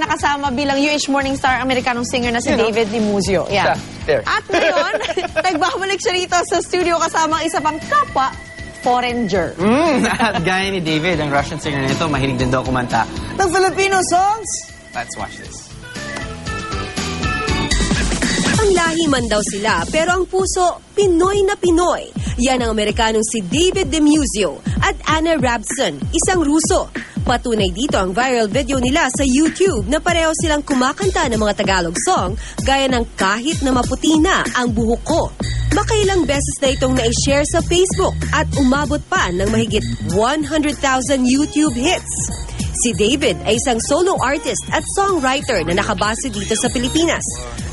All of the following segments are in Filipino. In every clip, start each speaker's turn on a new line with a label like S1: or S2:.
S1: nakasama bilang UH Morning Star Americanong singer na si David Dimuzio. Yeah. At ngayon, nagbabalik siya rito sa studio kasama isa pang kapwa foreigner.
S2: At gaya ni David, ang Russian singer nito, mahilig din daw kumanta ng Filipino songs. Let's watch this.
S3: Ang lahi man daw sila, pero ang puso, Pinoy na Pinoy. Yan ang Amerikanong si David Dimuzio at Anna Rabson, isang Ruso. Patunay dito ang viral video nila sa YouTube na pareho silang kumakanta ng mga Tagalog song gaya ng Kahit na Maputi Na ang Buhok Ko. Makailang beses na itong na-share sa Facebook at umabot pa ng mahigit 100,000 YouTube hits. Si David ay isang solo artist at songwriter na nakabase dito sa Pilipinas.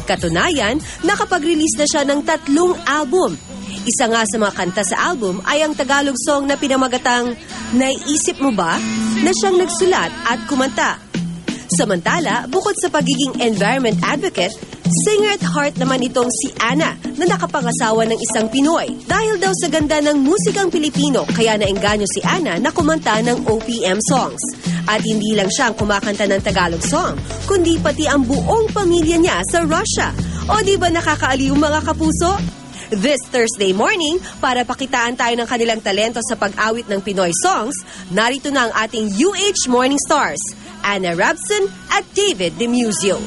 S3: Katunayan, nakapag-release na siya ng 3 album. Isa nga sa mga kanta sa album ay ang Tagalog song na pinamagatang Naiisip Mo Ba? Na siyang nagsulat at kumanta. Samantala, bukod sa pagiging environment advocate, singer at heart naman itong si Anna na nakapangasawa ng isang Pinoy. Dahil daw sa ganda ng musikang Pilipino, kaya naengganyo si Anna na kumanta ng OPM songs. At hindi lang siya ang kumakanta ng Tagalog song, kundi pati ang buong pamilya niya sa Russia. O di ba nakakaaliw mga kapuso? This Thursday morning, para pakitaan tayo ng kanilang talento sa pag-awit ng Pinoy songs, narito na ang ating UH Morning Stars, Anna Rabson at David Dimuzio.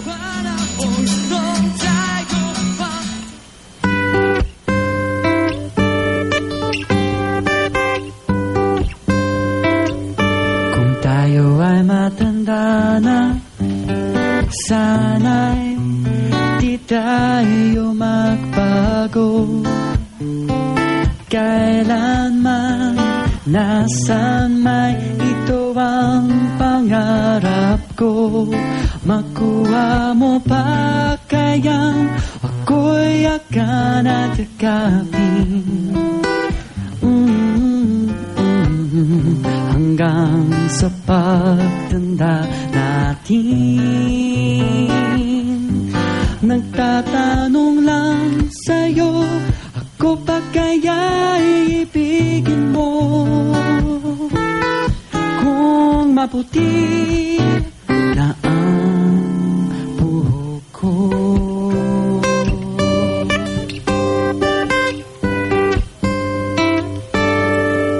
S4: Kung tayo ay matanda na, sana'y di tayo magbago. Kailanman, nasan may ito ang pangarap ko. Makuha mo pa kayang ako'y akan at yakapin. Hanggang sa pagtanda natin. Nagtatanong lang sa'yo, ako pa kaya ibigin mo? Kung maputi na ang buhok ko.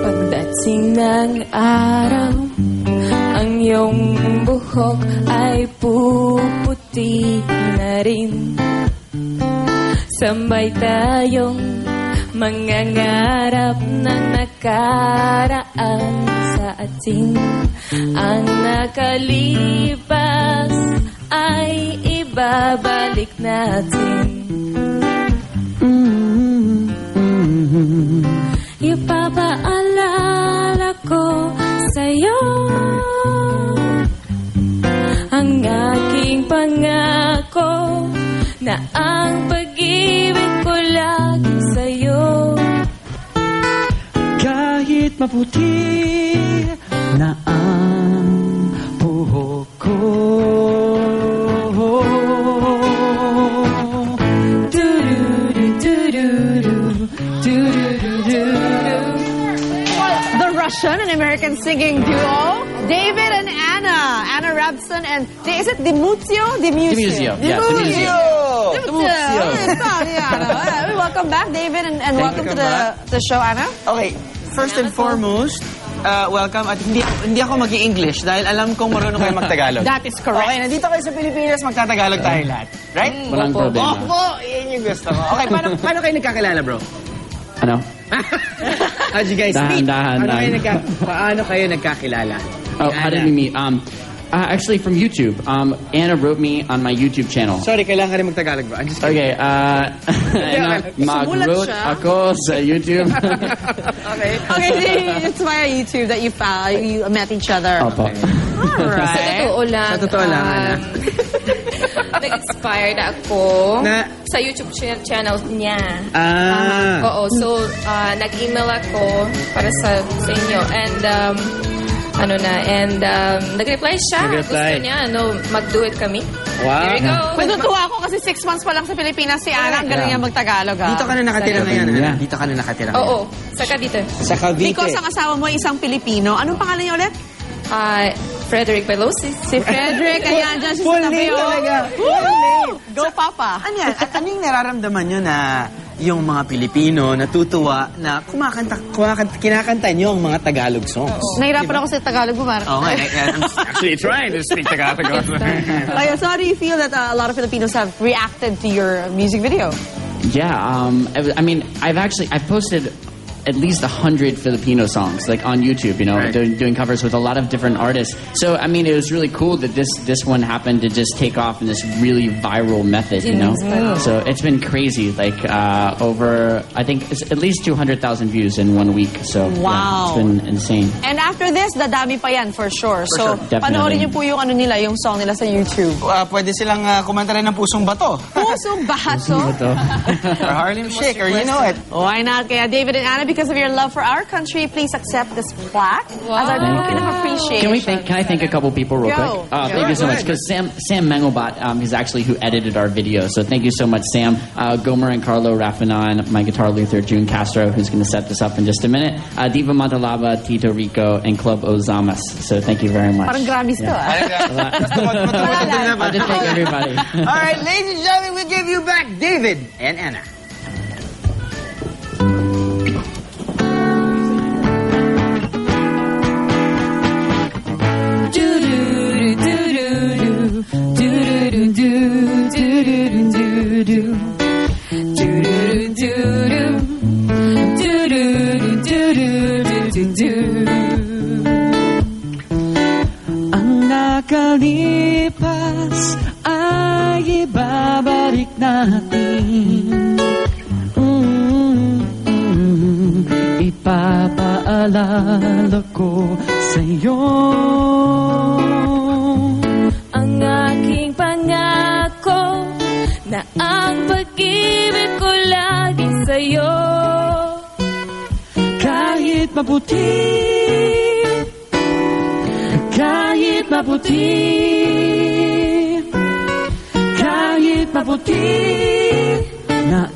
S5: Pagdating ng araw, ang iyong buhok ay puputi na rin. Sabay tayong mangangarap ng nakaraan sa atin. Ang nakalipas ay ibabalik natin. Ipapaalala ko sa'yo ang aking pangako na ang pag-ibig ko lagi sa'yo.
S4: Kahit maputi na ang buhok ko.
S1: The Russian and American singing duo, David and Anna. Anna Rabson and, is it Dimuzio?
S4: Dimuzio. Yeah, Dimuzio.
S1: Welcome back, David, and welcome to the show, Anna.
S2: Okay, first and foremost, welcome. At hindi ako mag-i-English dahil alam kong marunong kayo mag-Tagalog.
S1: That is correct.
S2: Okay, nandito kayo sa Pilipinas, magtatagalog tayo lahat. Right?
S4: Walang problema.
S2: Opo, yun yung gusto ko. Okay, paano kayo nagkakilala, bro?
S4: Ano?
S2: How'd you guys meet?
S4: Dahan.
S2: Paano kayo nagkakilala?
S4: Oh, how did we meet? Actually from YouTube. Anna wrote me on my YouTube channel.
S2: Sorry, kailangan rin mag-Tagalog, bro. I'm just kidding.
S4: Okay, mag-wrote ako sa YouTube.
S1: Okay, it's via YouTube that you met each other.
S4: Opo.
S1: Alright.
S5: Sa
S2: totoo lang, Anna.
S5: Nag-inspired ako sa YouTube channel niya. Oo, so nag-email ako para sa inyo. And nag-reply siya. Gusto niya, mag-do it kami.
S2: Wow.
S5: Here we go.
S1: Natutuwa ako kasi 6 months pa lang sa Pilipinas si Anna. Ang galing niya mag-Tagalog.
S2: Dito ka na nakatira ngayon, Anna? Dito ka na nakatira ngayon?
S5: Oo, sa Cavite.
S2: Sa Cavite.
S1: Because ang asawa mo ay isang Pilipino. Anong pangalan niya ulit?
S5: Frederick Pelosi.
S1: Si Frederick, ayan dyan siya sa tabi.
S2: Talaga.
S1: Go, Papa.
S2: Ano yan? Ano yung nararamdaman nyo na yung mga Pilipino natutuwa na kinakanta nyo ang mga Tagalog songs?
S1: Nahirapan ako sa Tagalog mo, Mar.
S2: Oo nga. I'm actually trying to speak Tagalog.
S1: So how do you feel that a lot of Filipinos have reacted to your music video?
S4: Yeah, I mean, I've posted at least 100 Filipino songs, like on YouTube, you know,
S2: right.
S4: doing covers with a lot of different artists. So, I mean, it was really cool that this one happened to just take off in this really viral method, you know. So it's been crazy, like over, I think, it's at least 200,000 views in 1 week. So
S1: wow,
S4: yeah, it's been insane.
S1: And after this, dadami pa yan for sure. So, panoorin niyo po yung ano nila, yung song nila sa YouTube.
S2: Pwede silang kumanta rin ng Pusong Bato.
S1: Pusong Bato?
S2: Or Harlem Shake, or you know it.
S1: Why not? Kaya David and Anna, because of your love for our country, please accept this plaque as our token of appreciation.
S4: Can I thank a couple people real quick? Thank you so much. Because Sam Mengelbot is actually who edited our video. So thank you so much, Sam. Gomer and Carlo Rafanan, my guitar Luther, June Castro, who's going to set this up in just a minute. Diva Montalaba, Tito Rico, and Club Ozamas. So thank you very much.
S1: Parang Grammys to,
S4: I'll just thank everybody.
S2: All right, ladies and gentlemen, we give you back David and Anna.
S6: Ang nakalipas ay ibabalik natin. Ipapaalala ko sa'yo
S5: ang aking pangako na ang pag-ibig ko lagi sa'yo.
S6: Kahit maputi, kahit maputi, kahit maputi na